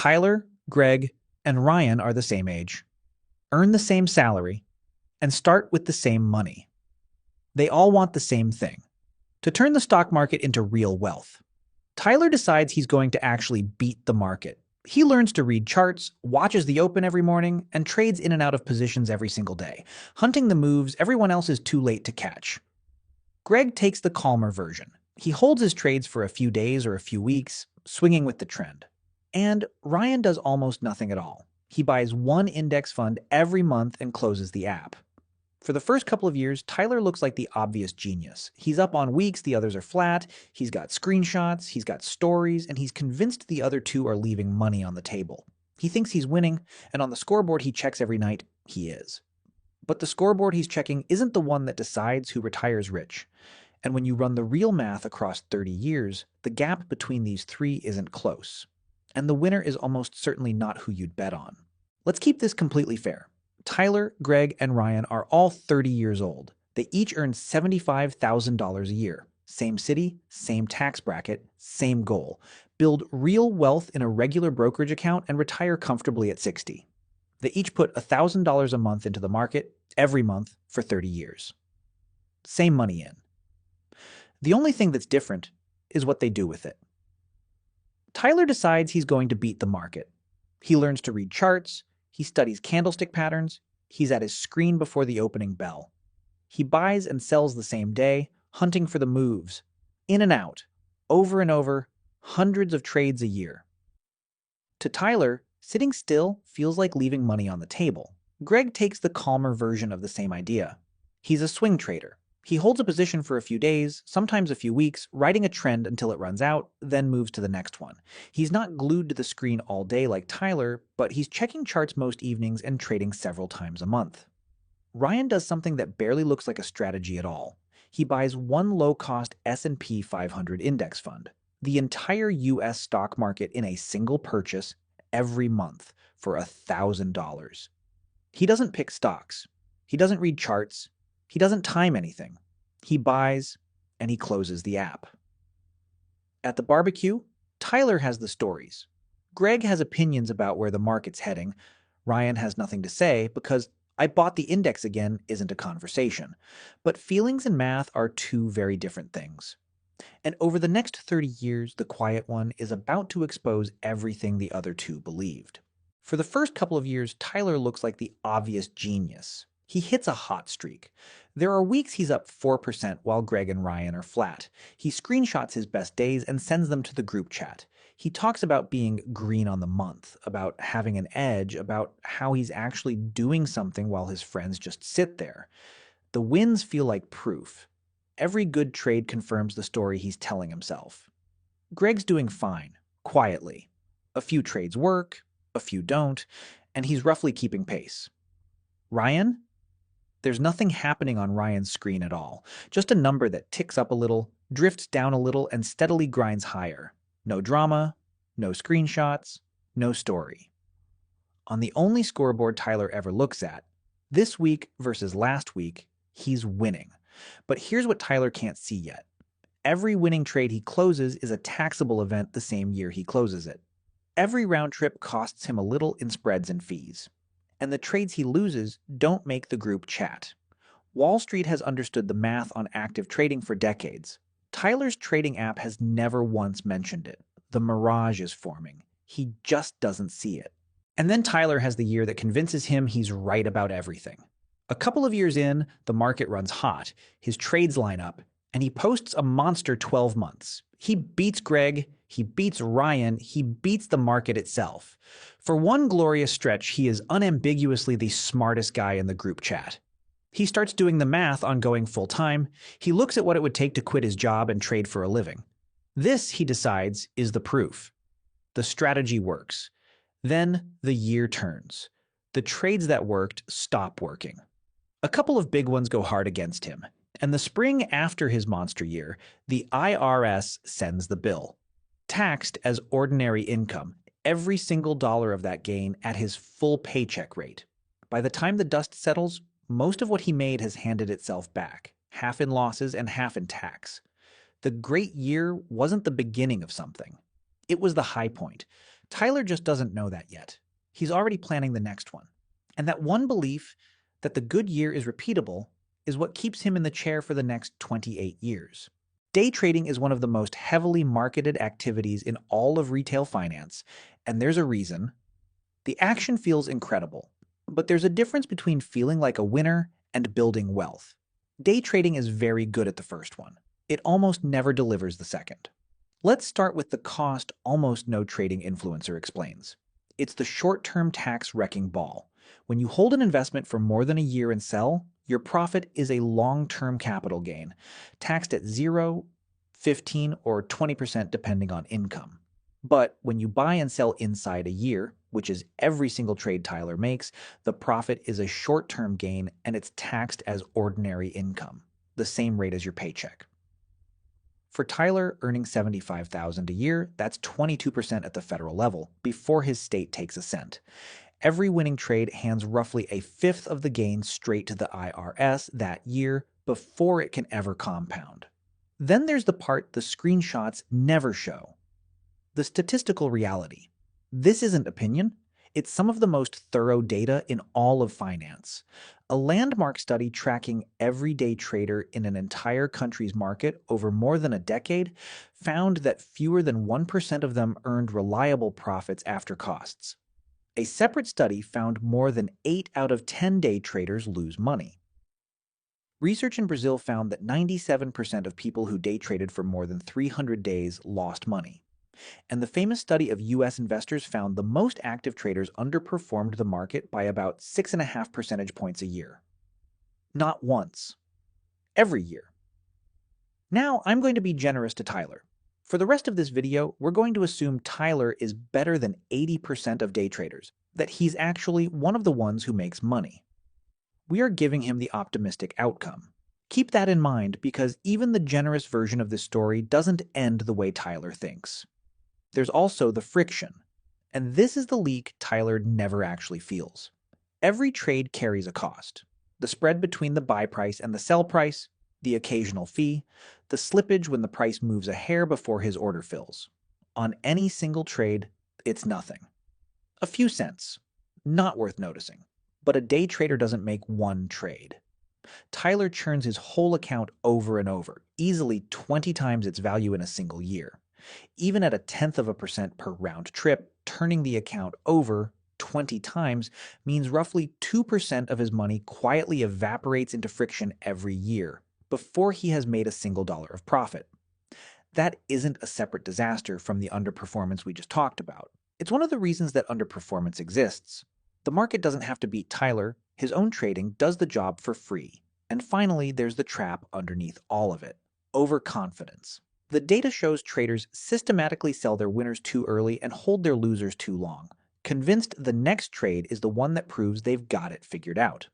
Tyler, Greg, and Ryan are the same age, earn the same salary, and start with the same money. They all want the same thing: to turn the stock market into real wealth. Tyler decides he's going to actually beat the market. He learns to read charts, watches the open every morning, and trades in and out of positions every single day, hunting the moves everyone else is too late to catch. Greg takes the calmer version. He holds his trades for a few days or a few weeks, swinging with the trend. And Ryan does almost nothing at all. He buys one index fund every month and closes the app. For the first couple of years, Tyler looks like the obvious genius. He's up on weeks the others are flat, he's got screenshots, he's got stories, and he's convinced the other two are leaving money on the table. He thinks he's winning, and on the scoreboard he checks every night, he is. But the scoreboard he's checking isn't the one that decides who retires rich. And when you run the real math across 30 years, the gap between these three isn't close. And the winner is almost certainly not who you'd bet on. Let's keep this completely fair. Tyler, Greg, and Ryan are all 30 years old. They each earn $75,000 a year. Same city, same tax bracket, same goal: build real wealth in a regular brokerage account and retire comfortably at 60. They each put $1,000 a month into the market every month for 30 years. Same money in. The only thing that's different is what they do with it. Tyler decides he's going to beat the market. He learns to read charts, he studies candlestick patterns, he's at his screen before the opening bell. He buys and sells the same day, hunting for the moves, in and out, over and over, hundreds of trades a year. To Tyler, sitting still feels like leaving money on the table. Greg takes the calmer version of the same idea. He's a swing trader. He holds a position for a few days, sometimes a few weeks, riding a trend until it runs out, then moves to the next one. He's not glued to the screen all day like Tyler, but he's checking charts most evenings and trading several times a month. Ryan does something that barely looks like a strategy at all. He buys one low-cost S&P 500 index fund, the entire US stock market in a single purchase every month for $1,000. He doesn't pick stocks. He doesn't read charts. He doesn't time anything. He buys and he closes the app. At the barbecue, Tyler has the stories. Greg has opinions about where the market's heading. Ryan has nothing to say because "I bought the index again" isn't a conversation. But feelings and math are two very different things. And over the next 30 years, the quiet one is about to expose everything the other two believed. For the first couple of years, Tyler looks like the obvious genius. He hits a hot streak. There are weeks he's up 4% while Greg and Ryan are flat. He screenshots his best days and sends them to the group chat. He talks about being green on the month, about having an edge, about how he's actually doing something while his friends just sit there. The wins feel like proof. Every good trade confirms the story he's telling himself. Greg's doing fine, quietly. A few trades work, a few don't, and he's roughly keeping pace. Ryan? There's nothing happening on Ryan's screen at all. Just a number that ticks up a little, drifts down a little, and steadily grinds higher. No drama, no screenshots, no story. On the only scoreboard Tyler ever looks at, this week versus last week, he's winning. But here's what Tyler can't see yet. Every winning trade he closes is a taxable event the same year he closes it. Every round trip costs him a little in spreads and fees. And the trades he loses don't make the group chat. Wall Street has understood the math on active trading for decades. Tyler's trading app has never once mentioned it. The mirage is forming. He just doesn't see it. And then Tyler has the year that convinces him he's right about everything. A couple of years in, the market runs hot, his trades line up, and he posts a monster 12 months. He beats Greg, he beats Ryan, he beats the market itself. For one glorious stretch, he is unambiguously the smartest guy in the group chat. He starts doing the math on going full-time. He looks at what it would take to quit his job and trade for a living. This, he decides, is the proof. The strategy works. Then the year turns. The trades that worked stop working. A couple of big ones go hard against him. And the spring after his monster year, the IRS sends the bill. Taxed as ordinary income, every single dollar of that gain at his full paycheck rate. By the time the dust settles, most of what he made has handed itself back, half in losses and half in tax. The great year wasn't the beginning of something. It was the high point. Tyler just doesn't know that yet. He's already planning the next one. And that one belief that the good year is repeatable is what keeps him in the chair for the next 28 years. Day trading is one of the most heavily marketed activities in all of retail finance, and there's a reason. The action feels incredible, but there's a difference between feeling like a winner and building wealth. Day trading is very good at the first one. It almost never delivers the second. Let's start with the cost almost no trading influencer explains. It's the short-term tax wrecking ball. When you hold an investment for more than a year and sell, your profit is a long-term capital gain, taxed at 0, 15, or 20% depending on income. But when you buy and sell inside a year, which is every single trade Tyler makes, the profit is a short-term gain and it's taxed as ordinary income, the same rate as your paycheck. For Tyler, earning $75,000 a year, that's 22% at the federal level, before his state takes a cent. Every winning trade hands roughly a fifth of the gain straight to the IRS that year before it can ever compound. Then there's the part the screenshots never show. The statistical reality. This isn't opinion. It's some of the most thorough data in all of finance. A landmark study tracking everyday trader in an entire country's market over more than a decade found that fewer than 1% of them earned reliable profits after costs. A separate study found more than 8 out of 10 day traders lose money. Research in Brazil found that 97% of people who day traded for more than 300 days lost money. And the famous study of U.S. investors found the most active traders underperformed the market by about 6.5 percentage points a year. Not once. Every year. Now, I'm going to be generous to Tyler. For the rest of this video, we're going to assume Tyler is better than 80% of day traders, that he's actually one of the ones who makes money. We are giving him the optimistic outcome. Keep that in mind because even the generous version of this story doesn't end the way Tyler thinks. There's also the friction, and this is the leak Tyler never actually feels. Every trade carries a cost. The spread between the buy price and the sell price, the occasional fee, the slippage when the price moves a hair before his order fills. On any single trade, it's nothing. A few cents. Not worth noticing. But a day trader doesn't make one trade. Tyler churns his whole account over and over, easily 20 times its value in a single year. Even at 0.1% per round trip, turning the account over 20 times means roughly 2% of his money quietly evaporates into friction every year before he has made a single dollar of profit. That isn't a separate disaster from the underperformance we just talked about. It's one of the reasons that underperformance exists. The market doesn't have to beat Tyler. His own trading does the job for free. And finally, there's the trap underneath all of it: overconfidence. The data shows traders systematically sell their winners too early and hold their losers too long, convinced the next trade is the one that proves they've got it figured out.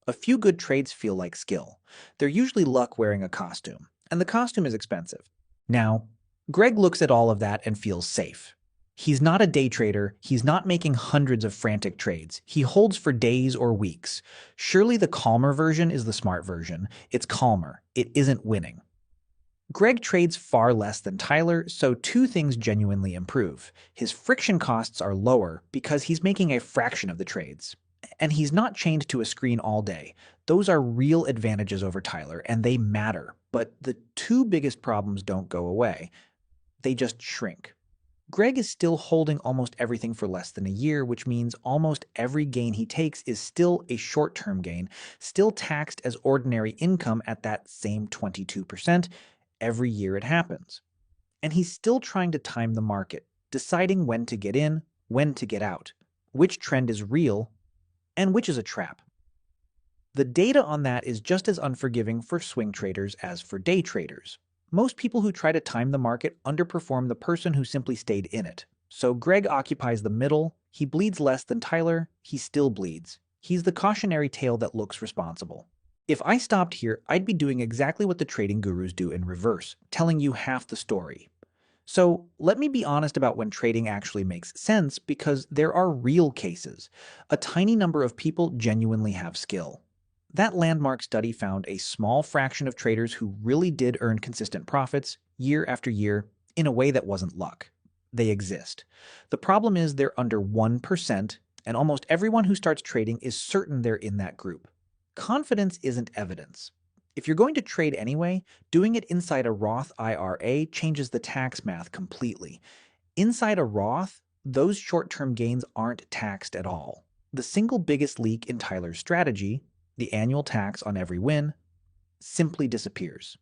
A few good trades feel like skill. They're usually luck wearing a costume, and the costume is expensive. Now, Greg looks at all of that and feels safe. He's not a day trader. He's not making hundreds of frantic trades. He holds for days or weeks. Surely the calmer version is the smart version. It's calmer. It isn't winning. Greg trades far less than Tyler, so two things genuinely improve. His friction costs are lower because he's making a fraction of the trades. And he's not chained to a screen all day. Those are real advantages over Tyler, and they matter. But the two biggest problems don't go away. They just shrink. Greg is still holding almost everything for less than a year, which means almost every gain he takes is still a short-term gain, still taxed as ordinary income at that same 22%. Every year it happens. And he's still trying to time the market, deciding when to get in, when to get out, which trend is real, and which is a trap. The data on that is just as unforgiving for swing traders as for day traders. Most people who try to time the market underperform the person who simply stayed in it. So Greg occupies the middle. He bleeds less than Tyler. He still bleeds. He's the cautionary tale that looks responsible. If I stopped here, I'd be doing exactly what the trading gurus do in reverse, telling you half the story. So let me be honest about when trading actually makes sense, because there are real cases. A tiny number of people genuinely have skill. That landmark study found a small fraction of traders who really did earn consistent profits year after year in a way that wasn't luck. They exist. The problem is they're under 1%, and almost everyone who starts trading is certain they're in that group. Confidence isn't evidence. If you're going to trade anyway, doing it inside a Roth IRA changes the tax math completely. Inside a Roth, those short-term gains aren't taxed at all. The single biggest leak in Tyler's strategy, the annual tax on every win, simply disappears.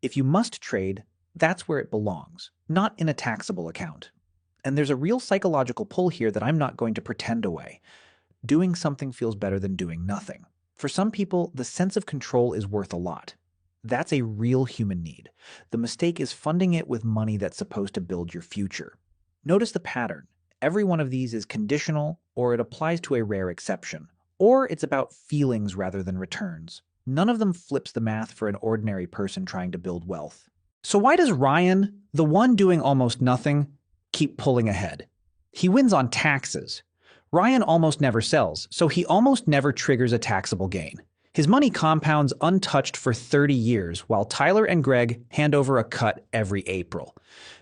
If you must trade, that's where it belongs, not in a taxable account. And there's a real psychological pull here that I'm not going to pretend away. Doing something feels better than doing nothing. For some people, the sense of control is worth a lot. That's a real human need. The mistake is funding it with money that's supposed to build your future. Notice the pattern. Every one of these is conditional, or it applies to a rare exception, or it's about feelings rather than returns. None of them flips the math for an ordinary person trying to build wealth. So why does Ryan, the one doing almost nothing, keep pulling ahead? He wins on taxes. Ryan almost never sells, so he almost never triggers a taxable gain. His money compounds untouched for 30 years, while Tyler and Greg hand over a cut every April.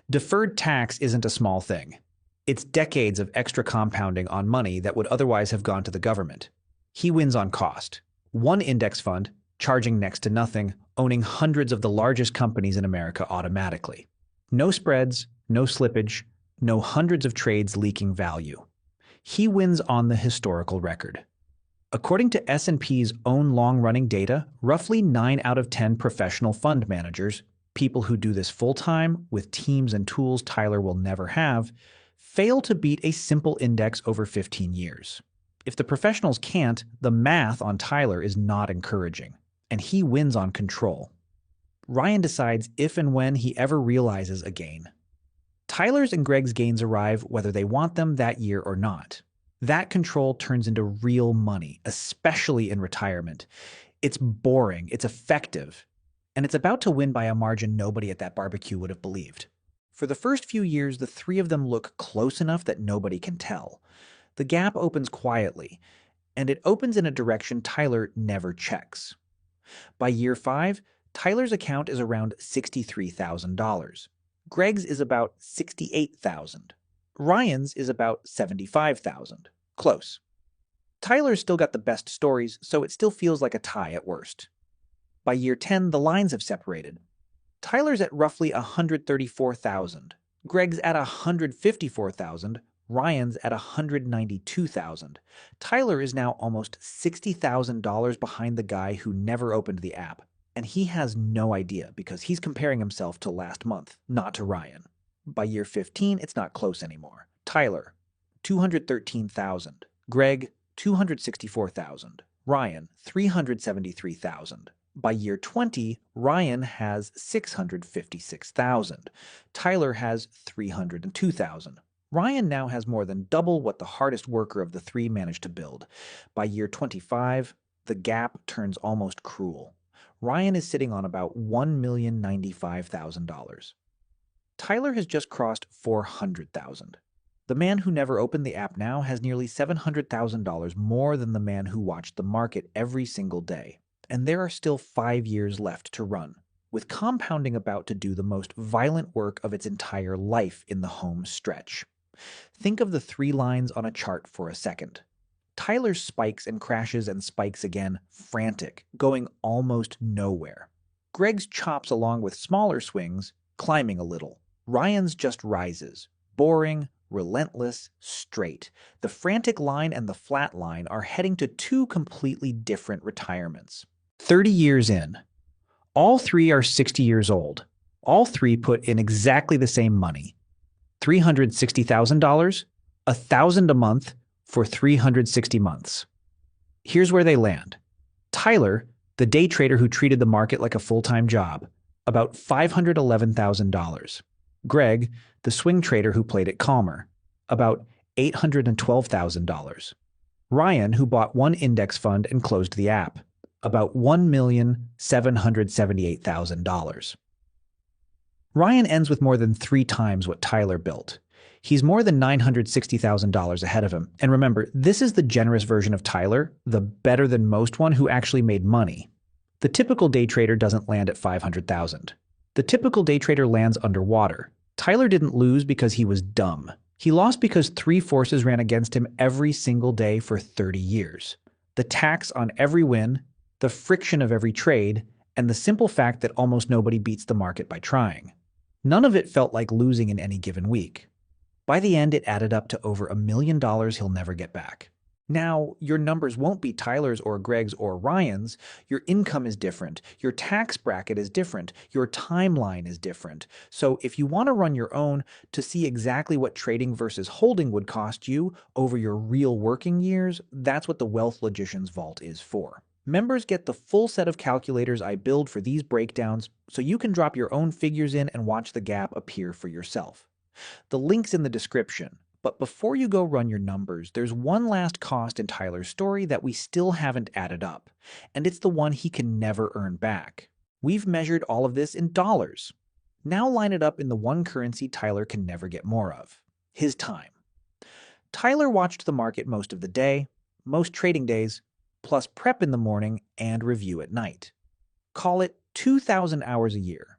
Deferred tax isn't a small thing. It's decades of extra compounding on money that would otherwise have gone to the government. He wins on cost. One index fund, charging next to nothing, owning hundreds of the largest companies in America automatically. No spreads, no slippage, no hundreds of trades leaking value. He wins on the historical record. According to S&P's own long-running data, roughly 9 out of 10 professional fund managers, people who do this full-time with teams and tools Tyler will never have, fail to beat a simple index over 15 years. If the professionals can't, the math on Tyler is not encouraging, and he wins on control. Ryan decides if and when he ever realizes a gain. Tyler's and Greg's gains arrive whether they want them that year or not. That control turns into real money, especially in retirement. It's boring, it's effective, and it's about to win by a margin nobody at that barbecue would have believed. For the first few years, the three of them look close enough that nobody can tell. The gap opens quietly, and it opens in a direction Tyler never checks. By year 5, Tyler's account is around $63,000. Greg's is about $68,000. Ryan's is about $75,000. Close. Tyler's still got the best stories, so it still feels like a tie at worst. By year 10, the lines have separated. Tyler's at roughly $134,000. Greg's at $154,000. Ryan's at $192,000. Tyler is now almost $60,000 behind the guy who never opened the app. And he has no idea because he's comparing himself to last month, not to Ryan. By year 15, it's not close anymore. Tyler, $213,000. Greg, $264,000. Ryan, $373,000. By year 20, Ryan has $656,000. Tyler has $302,000. Ryan now has more than double what the hardest worker of the three managed to build. By year 25, the gap turns almost cruel. Ryan is sitting on about $1,095,000. Tyler has just crossed $400,000. The man who never opened the app now has nearly $700,000 more than the man who watched the market every single day. And there are still 5 years left to run, with compounding about to do the most violent work of its entire life in the home stretch. Think of the 3 lines on a chart for a second. Tyler spikes and crashes and spikes again, frantic, going almost nowhere. Greg's chops along with smaller swings, climbing a little. Ryan's just rises, boring, relentless, straight. The frantic line and the flat line are heading to 2 completely different retirements. 30 years in. All 3 are 60 years old. All 3 put in exactly the same money. $360,000, $1,000 a month, for 360 months. Here's where they land. Tyler, the day trader who treated the market like a full-time job, about $511,000. Greg, the swing trader who played it calmer, about $812,000. Ryan, who bought one index fund and closed the app, about $1,778,000. Ryan ends with more than 3 times what Tyler built. He's more than $960,000 ahead of him. And remember, this is the generous version of Tyler, the better than most one who actually made money. The typical day trader doesn't land at $500,000. The typical day trader lands underwater, Tyler didn't lose because he was dumb. He lost because three forces ran against him every single day for 30 years. The tax on every win, the friction of every trade, and the simple fact that almost nobody beats the market by trying. None of it felt like losing in any given week. By the end, it added up to over $1 million he'll never get back. Now, your numbers won't be Tyler's or Greg's or Ryan's. Your income is different. Your tax bracket is different. Your timeline is different. So if you want to run your own to see exactly what trading versus holding would cost you over your real working years, that's what the Wealth Logicians Vault is for. Members get the full set of calculators I build for these breakdowns so you can drop your own figures in and watch the gap appear for yourself. The link's in the description. But before you go run your numbers, there's one last cost in Tyler's story that we still haven't added up, and it's the one he can never earn back. We've measured all of this in dollars. Now line it up in the one currency Tyler can never get more of: his time. Tyler watched the market most of the day, most trading days, plus prep in the morning and review at night. Call it 2,000 hours a year.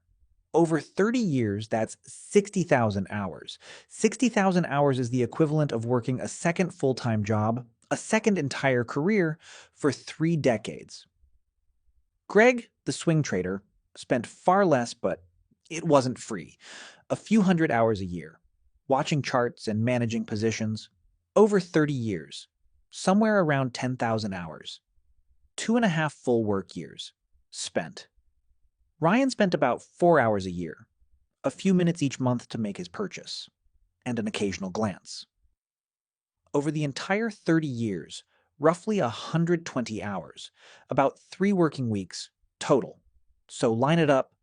Over 30 years, that's 60,000 hours. 60,000 hours is the equivalent of working a second full-time job, a second entire career, for 3 decades. Greg, the swing trader, spent far less, but it wasn't free. A few hundred hours a year, watching charts and managing positions. Over 30 years, somewhere around 10,000 hours. 2.5 full work years spent. Ryan spent about 4 hours a year, a few minutes each month to make his purchase, and an occasional glance. Over the entire 30 years, roughly 120 hours, about 3 working weeks total. So line it up.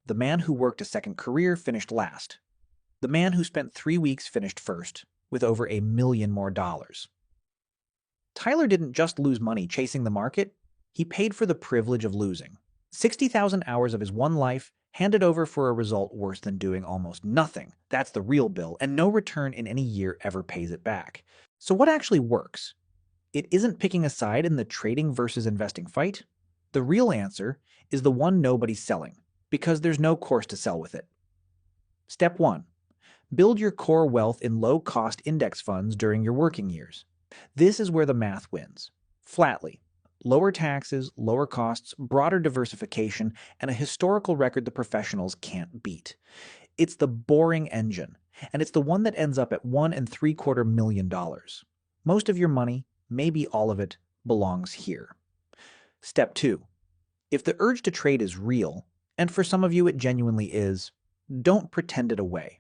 The man who worked a second career finished last. The man who spent 3 weeks finished first, with over $1 million more. Tyler didn't just lose money chasing the market, he paid for the privilege of losing. 60,000 hours of his one life handed over for a result worse than doing almost nothing. That's the real bill, and no return in any year ever pays it back. So what actually works? It isn't picking a side in the trading versus investing fight. The real answer is the one nobody's selling, because there's no course to sell with it. Step 1. Build your core wealth in low-cost index funds during your working years. This is where the math wins. Flatly. Lower taxes, lower costs, broader diversification, and a historical record the professionals can't beat. It's the boring engine, and it's the one that ends up at $1.75 million. Most of your money, maybe all of it, belongs here. Step 2. If the urge to trade is real, and for some of you it genuinely is, don't pretend it away.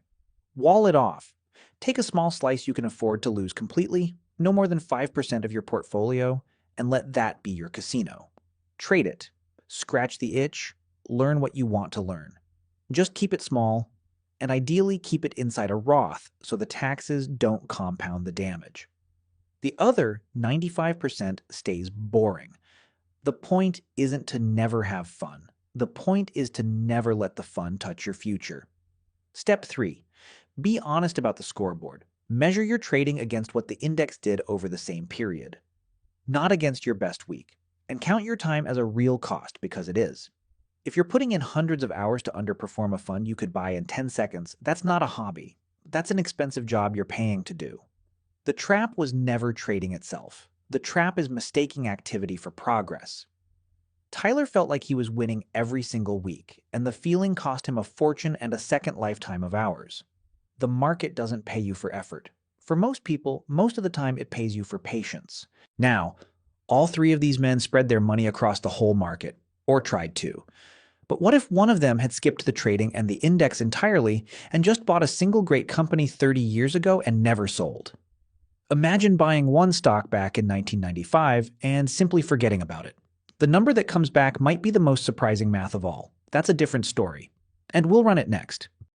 Wall it off. Take a small slice you can afford to lose completely, no more than 5% of your portfolio, and let that be your casino. Trade it. Scratch the itch. Learn what you want to learn. Just keep it small, and ideally keep it inside a Roth so the taxes don't compound the damage. The other 95% stays boring. The point isn't to never have fun. The point is to never let the fun touch your future. Step 3. Be honest about the scoreboard. Measure your trading against what the index did over the same period, not against your best week, and count your time as a real cost because it is. If you're putting in hundreds of hours to underperform a fund you could buy in 10 seconds, that's not a hobby. That's an expensive job you're paying to do. The trap was never trading itself. The trap is mistaking activity for progress. Tyler felt like he was winning every single week, and the feeling cost him a fortune and a second lifetime of hours. The market doesn't pay you for effort. For most people, most of the time it pays you for patience. Now, all 3 of these men spread their money across the whole market, or tried to. But what if one of them had skipped the trading and the index entirely and just bought a single great company 30 years ago and never sold? Imagine buying one stock back in 1995 and simply forgetting about it. The number that comes back might be the most surprising math of all. That's a different story, and we'll run it next.